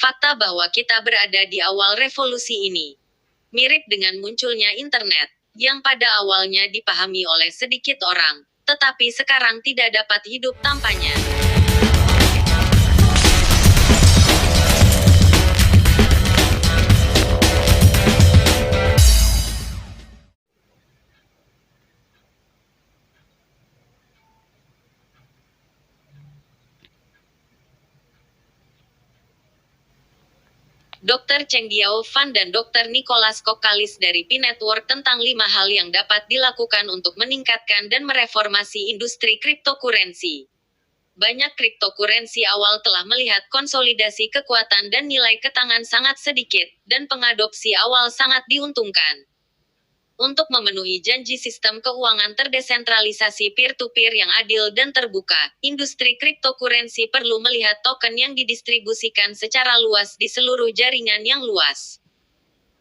Fakta bahwa kita berada di awal revolusi ini. Mirip dengan munculnya internet, yang pada awalnya dipahami oleh sedikit orang, tetapi sekarang tidak dapat hidup tanpanya. Dr. Cheng Diao Fan dan Dr. Nicholas Kokkalis dari Pi Network tentang 5 hal yang dapat dilakukan untuk meningkatkan dan mereformasi industri cryptocurrency. Banyak cryptocurrency awal telah melihat konsolidasi kekuatan dan nilai ketangan sangat sedikit, dan pengadopsi awal sangat diuntungkan. Untuk memenuhi janji sistem keuangan terdesentralisasi peer-to-peer yang adil dan terbuka, industri cryptocurrency perlu melihat token yang didistribusikan secara luas di seluruh jaringan yang luas.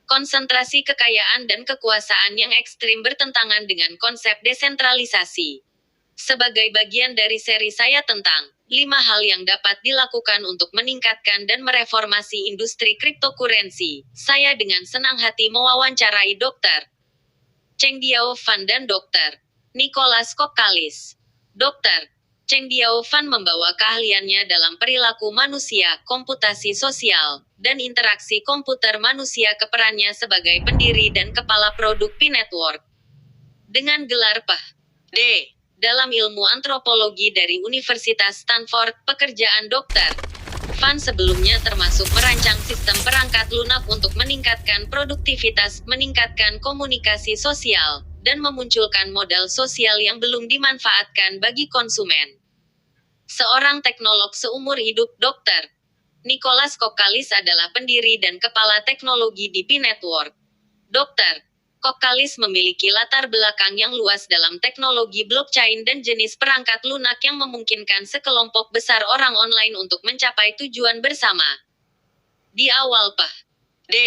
Konsentrasi kekayaan dan kekuasaan yang ekstrim bertentangan dengan konsep desentralisasi. Sebagai bagian dari seri saya tentang 5 hal yang dapat dilakukan untuk meningkatkan dan mereformasi industri cryptocurrency, saya dengan senang hati mewawancarai Dr. Cheng Diao Fan dan Dr. Nicholas Kokkalis. Dr. Cheng Diao Fan membawa keahliannya dalam perilaku manusia, komputasi sosial, dan interaksi komputer manusia ke perannya sebagai pendiri dan kepala produk Pi Network. Dengan gelar Ph.D. dalam ilmu antropologi dari Universitas Stanford, pekerjaan Dr. Fan sebelumnya termasuk merancang sistem perangkat lunak untuk meningkatkan produktivitas, meningkatkan komunikasi sosial, dan memunculkan modal sosial yang belum dimanfaatkan bagi konsumen. Seorang teknolog seumur hidup, Dr. Nicholas Kokkalis adalah pendiri dan kepala teknologi di Pi Network. Dr. Kokkalis memiliki latar belakang yang luas dalam teknologi blockchain dan jenis perangkat lunak yang memungkinkan sekelompok besar orang online untuk mencapai tujuan bersama. Di awal Ph.D.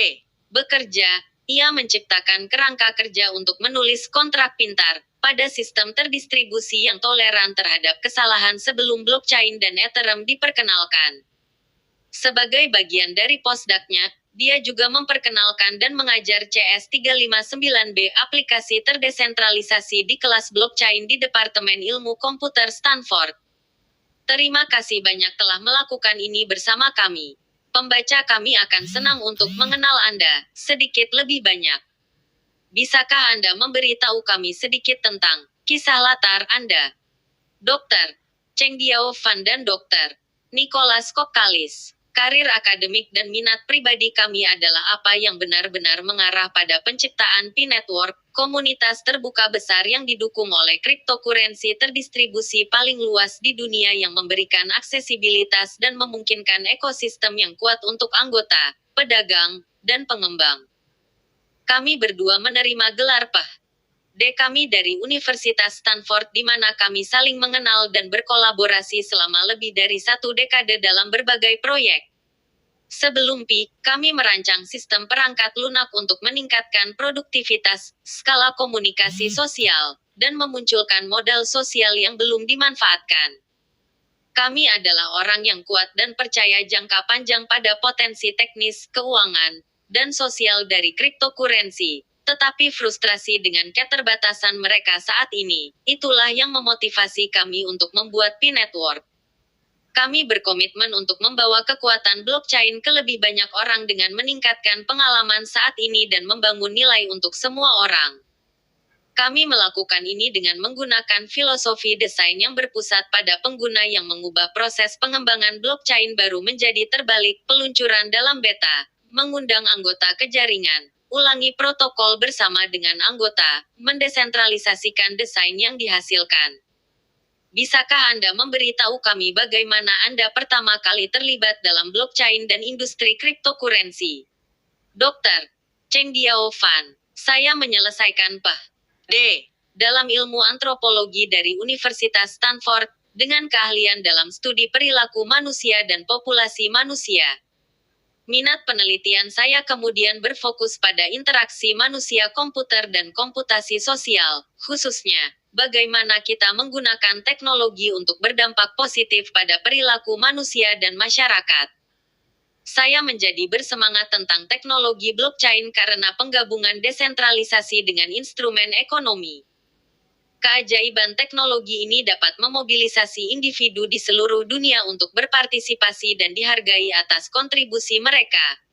bekerja, ia menciptakan kerangka kerja untuk menulis kontrak pintar pada sistem terdistribusi yang toleran terhadap kesalahan sebelum blockchain dan Ethereum diperkenalkan. Sebagai bagian dari postdoc-nya, dia juga memperkenalkan dan mengajar CS359B, aplikasi terdesentralisasi di kelas blockchain di Departemen Ilmu Komputer Stanford. Terima kasih banyak telah melakukan ini bersama kami. Pembaca kami akan senang untuk mengenal Anda sedikit lebih banyak. Bisakah Anda memberitahu kami sedikit tentang kisah latar Anda? Dr. Cheng Diao Fan dan Dr. Nicholas Kokkalis. Karir akademik dan minat pribadi kami adalah apa yang benar-benar mengarah pada penciptaan Pi Network, komunitas terbuka besar yang didukung oleh cryptocurrency terdistribusi paling luas di dunia yang memberikan aksesibilitas dan memungkinkan ekosistem yang kuat untuk anggota, pedagang, dan pengembang. Kami berdua menerima gelar Ph.D. kami dari Universitas Stanford di mana kami saling mengenal dan berkolaborasi selama lebih dari 1 dekade dalam berbagai proyek. Sebelum Pi, kami merancang sistem perangkat lunak untuk meningkatkan produktivitas, skala komunikasi sosial, dan memunculkan modal sosial yang belum dimanfaatkan. Kami adalah orang yang kuat dan percaya jangka panjang pada potensi teknis, keuangan, dan sosial dari cryptocurrency. Tetapi frustrasi dengan keterbatasan mereka saat ini, itulah yang memotivasi kami untuk membuat Pi Network. Kami berkomitmen untuk membawa kekuatan blockchain ke lebih banyak orang dengan meningkatkan pengalaman saat ini dan membangun nilai untuk semua orang. Kami melakukan ini dengan menggunakan filosofi desain yang berpusat pada pengguna yang mengubah proses pengembangan blockchain baru menjadi terbalik, peluncuran dalam beta, mengundang anggota ke jaringan, ulangi protokol bersama dengan anggota, mendesentralisasikan desain yang dihasilkan. Bisakah Anda memberitahu kami bagaimana Anda pertama kali terlibat dalam blockchain dan industri cryptocurrency? Dr. Cheng Diao Fan. Saya menyelesaikan Ph.D. dalam ilmu antropologi dari Universitas Stanford, dengan keahlian dalam studi perilaku manusia dan populasi manusia. Minat penelitian saya kemudian berfokus pada interaksi manusia-komputer dan komputasi sosial, khususnya bagaimana kita menggunakan teknologi untuk berdampak positif pada perilaku manusia dan masyarakat. Saya menjadi bersemangat tentang teknologi blockchain karena penggabungan desentralisasi dengan instrumen ekonomi. Keajaiban teknologi ini dapat memobilisasi individu di seluruh dunia untuk berpartisipasi dan dihargai atas kontribusi mereka.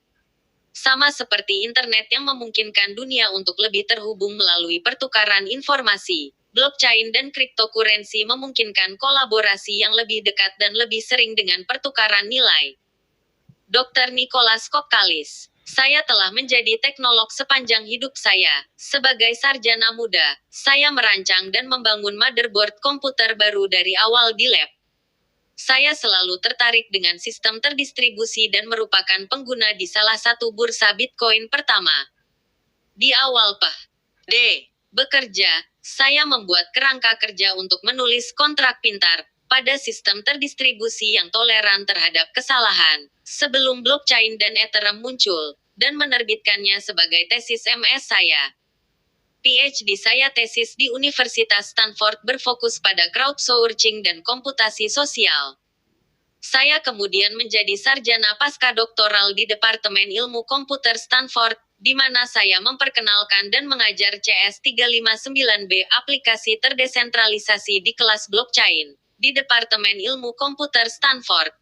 Sama seperti internet yang memungkinkan dunia untuk lebih terhubung melalui pertukaran informasi, blockchain dan cryptocurrency memungkinkan kolaborasi yang lebih dekat dan lebih sering dengan pertukaran nilai. Dr. Nicholas Kokkalis. Saya telah menjadi teknolog sepanjang hidup saya. Sebagai sarjana muda, saya merancang dan membangun motherboard komputer baru dari awal di lab. Saya selalu tertarik dengan sistem terdistribusi dan merupakan pengguna di salah satu bursa Bitcoin pertama. Di awal P.D. bekerja, saya membuat kerangka kerja untuk menulis kontrak pintar pada sistem terdistribusi yang toleran terhadap kesalahan, sebelum blockchain dan Ethereum muncul, dan menerbitkannya sebagai tesis MS saya. PhD saya tesis di Universitas Stanford berfokus pada crowdsourcing dan komputasi sosial. Saya kemudian menjadi sarjana pascadoktoral di Departemen Ilmu Komputer Stanford, di mana saya memperkenalkan dan mengajar CS359B aplikasi terdesentralisasi di kelas blockchain di Departemen Ilmu Komputer Stanford.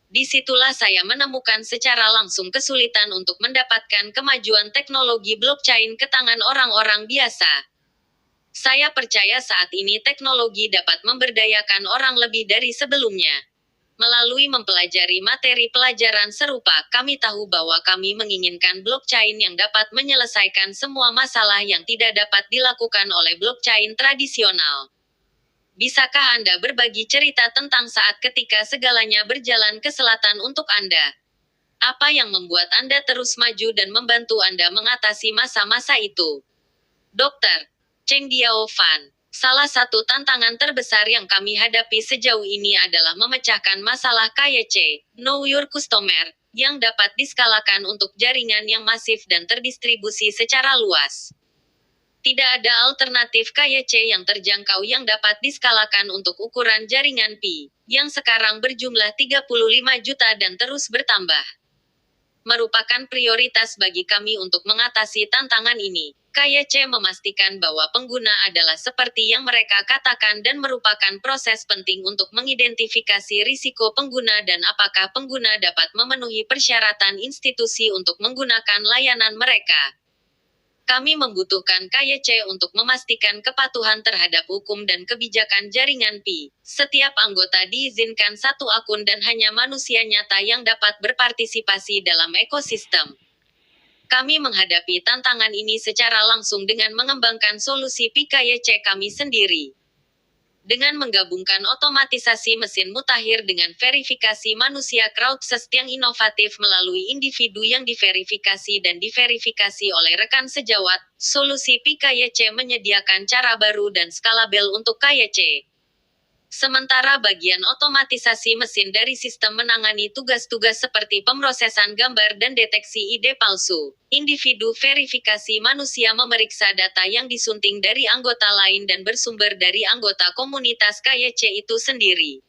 Disitulah saya menemukan secara langsung kesulitan untuk mendapatkan kemajuan teknologi blockchain ke tangan orang-orang biasa. Saya percaya saat ini teknologi dapat memberdayakan orang lebih dari sebelumnya. Melalui mempelajari materi pelajaran serupa, kami tahu bahwa kami menginginkan blockchain yang dapat menyelesaikan semua masalah yang tidak dapat dilakukan oleh blockchain tradisional. Bisakah Anda berbagi cerita tentang saat ketika segalanya berjalan ke selatan untuk Anda? Apa yang membuat Anda terus maju dan membantu Anda mengatasi masa-masa itu? Dr. Cheng Diao Fan. Salah satu tantangan terbesar yang kami hadapi sejauh ini adalah memecahkan masalah KYC, Know Your Customer, yang dapat diskalakan untuk jaringan yang masif dan terdistribusi secara luas. Tidak ada alternatif KYC yang terjangkau yang dapat diskalakan untuk ukuran jaringan Pi, yang sekarang berjumlah 35 juta dan terus bertambah. Merupakan prioritas bagi kami untuk mengatasi tantangan ini. KYC memastikan bahwa pengguna adalah seperti yang mereka katakan dan merupakan proses penting untuk mengidentifikasi risiko pengguna dan apakah pengguna dapat memenuhi persyaratan institusi untuk menggunakan layanan mereka. Kami membutuhkan KYC untuk memastikan kepatuhan terhadap hukum dan kebijakan jaringan Pi. Setiap anggota diizinkan satu akun dan hanya manusia nyata yang dapat berpartisipasi dalam ekosistem. Kami menghadapi tantangan ini secara langsung dengan mengembangkan solusi Pi KYC kami sendiri. Dengan menggabungkan otomatisasi mesin mutakhir dengan verifikasi manusia crowdsourced yang inovatif melalui individu yang diverifikasi dan diverifikasi oleh rekan sejawat, solusi Pi KYC menyediakan cara baru dan skalabel untuk KYC. Sementara bagian otomatisasi mesin dari sistem menangani tugas-tugas seperti pemrosesan gambar dan deteksi ide palsu. Individu verifikasi manusia memeriksa data yang disunting dari anggota lain dan bersumber dari anggota komunitas KYC itu sendiri.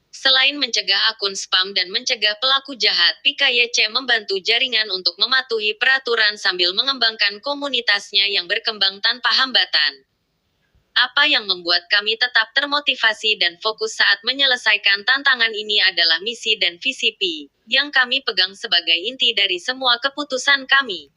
Selain mencegah akun spam dan mencegah pelaku jahat, Pi KYC membantu jaringan untuk mematuhi peraturan sambil mengembangkan komunitasnya yang berkembang tanpa hambatan. Apa yang membuat kami tetap termotivasi dan fokus saat menyelesaikan tantangan ini adalah misi dan visi Pi, yang kami pegang sebagai inti dari semua keputusan kami.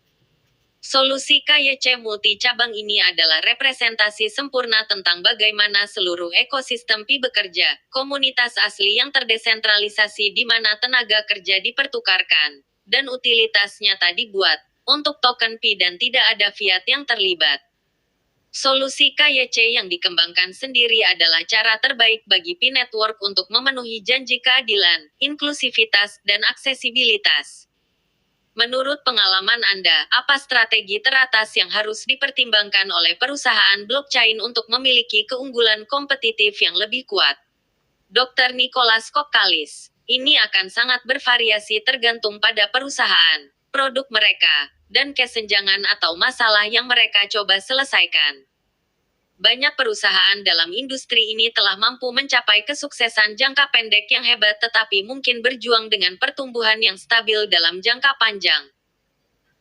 Solusi KYC multi-cabang ini adalah representasi sempurna tentang bagaimana seluruh ekosistem Pi bekerja, komunitas asli yang terdesentralisasi di mana tenaga kerja dipertukarkan, dan utilitas nyata dibuat, untuk token Pi dan tidak ada fiat yang terlibat. Solusi KYC yang dikembangkan sendiri adalah cara terbaik bagi Pi Network untuk memenuhi janji keadilan, inklusivitas, dan aksesibilitas. Menurut pengalaman Anda, apa strategi teratas yang harus dipertimbangkan oleh perusahaan blockchain untuk memiliki keunggulan kompetitif yang lebih kuat? Dr. Nicholas Kokkalis. Ini akan sangat bervariasi tergantung pada perusahaan, produk mereka, dan kesenjangan atau masalah yang mereka coba selesaikan. Banyak perusahaan dalam industri ini telah mampu mencapai kesuksesan jangka pendek yang hebat tetapi mungkin berjuang dengan pertumbuhan yang stabil dalam jangka panjang.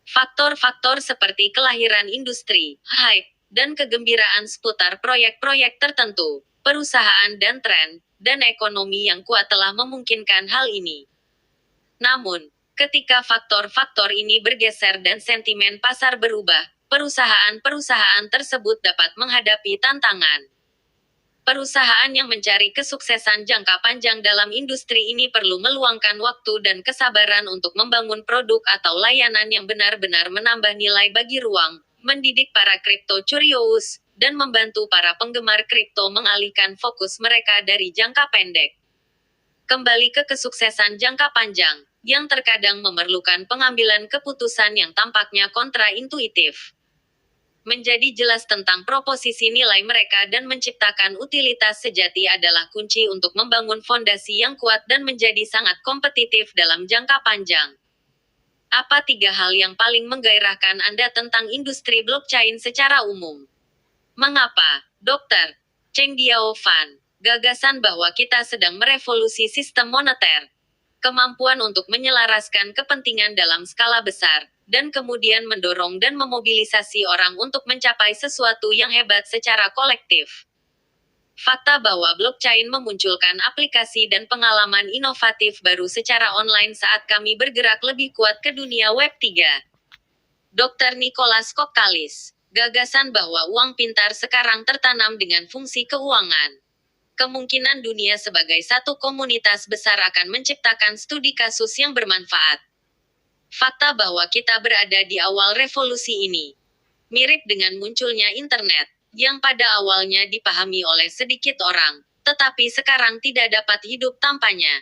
Faktor-faktor seperti kelahiran industri, hype, dan kegembiraan seputar proyek-proyek tertentu, perusahaan dan tren, dan ekonomi yang kuat telah memungkinkan hal ini. Namun, ketika faktor-faktor ini bergeser dan sentimen pasar berubah, perusahaan-perusahaan tersebut dapat menghadapi tantangan. Perusahaan yang mencari kesuksesan jangka panjang dalam industri ini perlu meluangkan waktu dan kesabaran untuk membangun produk atau layanan yang benar-benar menambah nilai bagi ruang, mendidik para kripto curious, dan membantu para penggemar kripto mengalihkan fokus mereka dari jangka pendek. Kembali ke kesuksesan jangka panjang, yang terkadang memerlukan pengambilan keputusan yang tampaknya kontraintuitif. Menjadi jelas tentang proposisi nilai mereka dan menciptakan utilitas sejati adalah kunci untuk membangun fondasi yang kuat dan menjadi sangat kompetitif dalam jangka panjang. Apa 3 hal yang paling menggairahkan Anda tentang industri blockchain secara umum? Mengapa, Dr. Cheng Diao Fan? Gagasan bahwa kita sedang merevolusi sistem moneter. Kemampuan untuk menyelaraskan kepentingan dalam skala besar, dan kemudian mendorong dan memobilisasi orang untuk mencapai sesuatu yang hebat secara kolektif. Fakta bahwa blockchain memunculkan aplikasi dan pengalaman inovatif baru secara online saat kami bergerak lebih kuat ke dunia Web 3. Dr. Nicholas Kokkalis, gagasan bahwa uang pintar sekarang tertanam dengan fungsi keuangan. Kemungkinan dunia sebagai satu komunitas besar akan menciptakan studi kasus yang bermanfaat. Fakta bahwa kita berada di awal revolusi ini. Mirip dengan munculnya internet, yang pada awalnya dipahami oleh sedikit orang, tetapi sekarang tidak dapat hidup tanpanya.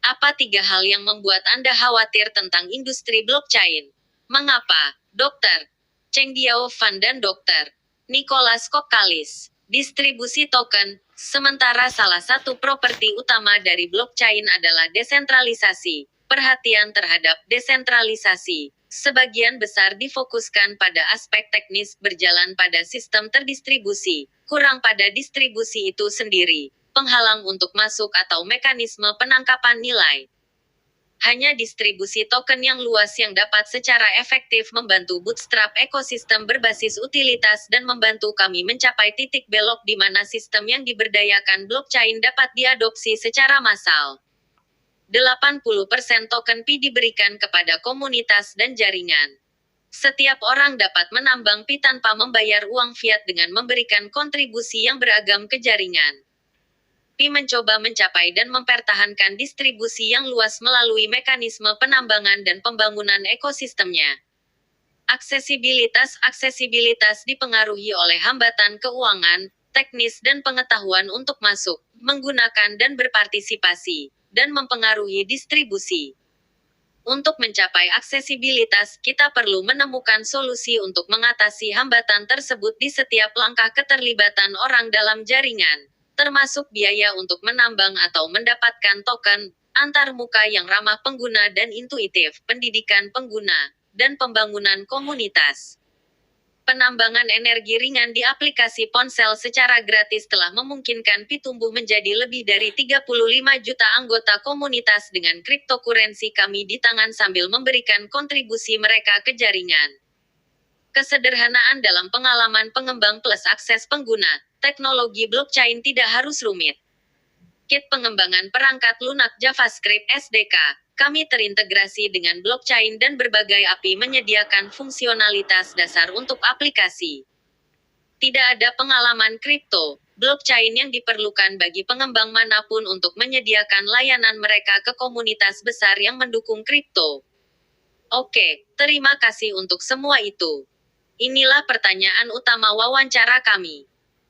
Apa 3 hal yang membuat Anda khawatir tentang industri blockchain? Mengapa, Dr. Cheng Diao Fan dan Dr. Nicholas Kokkalis? Distribusi token, sementara salah satu properti utama dari blockchain adalah desentralisasi. Perhatian terhadap desentralisasi, sebagian besar difokuskan pada aspek teknis berjalan pada sistem terdistribusi, kurang pada distribusi itu sendiri, penghalang untuk masuk atau mekanisme penangkapan nilai. Hanya distribusi token yang luas yang dapat secara efektif membantu bootstrap ekosistem berbasis utilitas dan membantu kami mencapai titik belok di mana sistem yang diberdayakan blockchain dapat diadopsi secara massal. 80% token Pi diberikan kepada komunitas dan jaringan. Setiap orang dapat menambang Pi tanpa membayar uang fiat dengan memberikan kontribusi yang beragam ke jaringan. Pi mencoba mencapai dan mempertahankan distribusi yang luas melalui mekanisme penambangan dan pembangunan ekosistemnya. Aksesibilitas dipengaruhi oleh hambatan keuangan, teknis dan pengetahuan untuk masuk, menggunakan dan berpartisipasi, dan mempengaruhi distribusi. Untuk mencapai aksesibilitas, kita perlu menemukan solusi untuk mengatasi hambatan tersebut di setiap langkah keterlibatan orang dalam jaringan, termasuk biaya untuk menambang atau mendapatkan token, antarmuka yang ramah pengguna dan intuitif, pendidikan pengguna, dan pembangunan komunitas. Penambangan energi ringan di aplikasi ponsel secara gratis telah memungkinkan Pi tumbuh menjadi lebih dari 35 juta anggota komunitas dengan cryptocurrency kami di tangan sambil memberikan kontribusi mereka ke jaringan. Kesederhanaan dalam pengalaman pengembang plus akses pengguna. Teknologi blockchain tidak harus rumit. Kit pengembangan perangkat lunak JavaScript SDK. Kami terintegrasi dengan blockchain dan berbagai API menyediakan fungsionalitas dasar untuk aplikasi. Tidak ada pengalaman kripto, blockchain yang diperlukan bagi pengembang manapun untuk menyediakan layanan mereka ke komunitas besar yang mendukung kripto. Oke, terima kasih untuk semua itu. Inilah pertanyaan utama wawancara kami.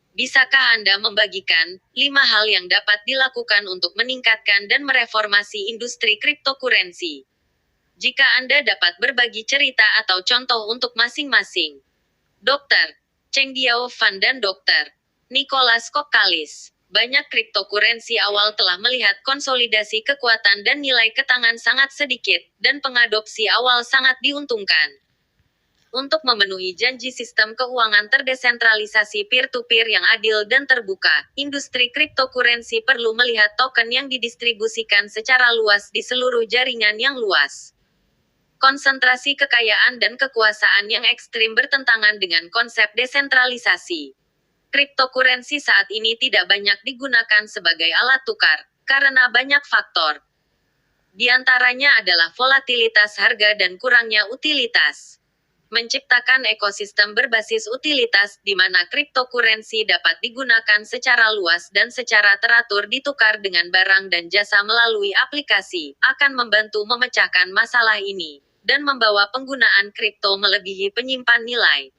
Bisakah Anda membagikan 5 hal yang dapat dilakukan untuk meningkatkan dan mereformasi industri cryptocurrency? Jika Anda dapat berbagi cerita atau contoh untuk masing-masing. Dr. Cheng Diao Fan dan Dr. Nicholas Kokkalis. Banyak cryptocurrency awal telah melihat konsolidasi kekuatan dan nilai ke tangan sangat sedikit, dan pengadopsi awal sangat diuntungkan. Untuk memenuhi janji sistem keuangan terdesentralisasi peer-to-peer yang adil dan terbuka, industri cryptocurrency perlu melihat token yang didistribusikan secara luas di seluruh jaringan yang luas. Konsentrasi kekayaan dan kekuasaan yang ekstrim bertentangan dengan konsep desentralisasi. Cryptocurrency saat ini tidak banyak digunakan sebagai alat tukar, karena banyak faktor. Di antaranya adalah volatilitas harga dan kurangnya utilitas. Menciptakan ekosistem berbasis utilitas di mana cryptocurrency dapat digunakan secara luas dan secara teratur ditukar dengan barang dan jasa melalui aplikasi, akan membantu memecahkan masalah ini, dan membawa penggunaan kripto melebihi penyimpan nilai.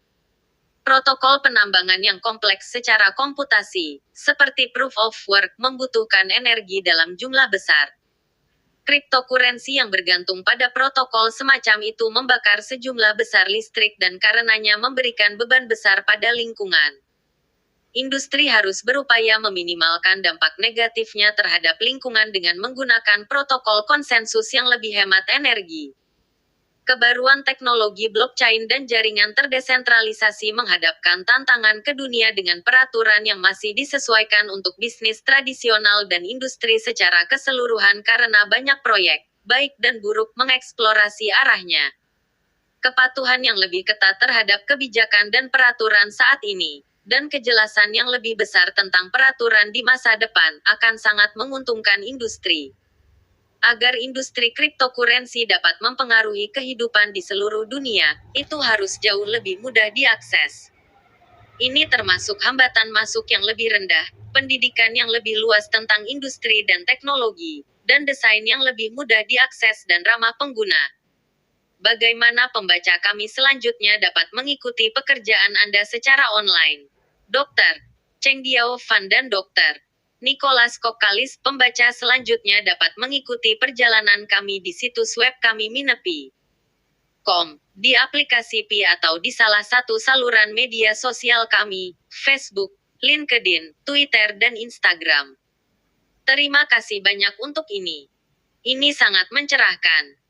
Protokol penambangan yang kompleks secara komputasi, seperti proof of work, membutuhkan energi dalam jumlah besar. Cryptocurrency yang bergantung pada protokol semacam itu membakar sejumlah besar listrik dan karenanya memberikan beban besar pada lingkungan. Industri harus berupaya meminimalkan dampak negatifnya terhadap lingkungan dengan menggunakan protokol konsensus yang lebih hemat energi. Kebaruan teknologi blockchain dan jaringan terdesentralisasi menghadapkan tantangan ke dunia dengan peraturan yang masih disesuaikan untuk bisnis tradisional dan industri secara keseluruhan karena banyak proyek, baik dan buruk, mengeksplorasi arahnya. Kepatuhan yang lebih ketat terhadap kebijakan dan peraturan saat ini, dan kejelasan yang lebih besar tentang peraturan di masa depan, akan sangat menguntungkan industri. Agar industri cryptocurrency dapat mempengaruhi kehidupan di seluruh dunia, itu harus jauh lebih mudah diakses. Ini termasuk hambatan masuk yang lebih rendah, pendidikan yang lebih luas tentang industri dan teknologi, dan desain yang lebih mudah diakses dan ramah pengguna. Bagaimana pembaca kami selanjutnya dapat mengikuti pekerjaan Anda secara online? Dr. Cheng Diao Fan dan Dr. Nicholas Kokkalis. Pembaca selanjutnya dapat mengikuti perjalanan kami di situs web kami minepi.com, di aplikasi Pi atau di salah satu saluran media sosial kami, Facebook, LinkedIn, Twitter dan Instagram. Terima kasih banyak untuk ini. Ini sangat mencerahkan.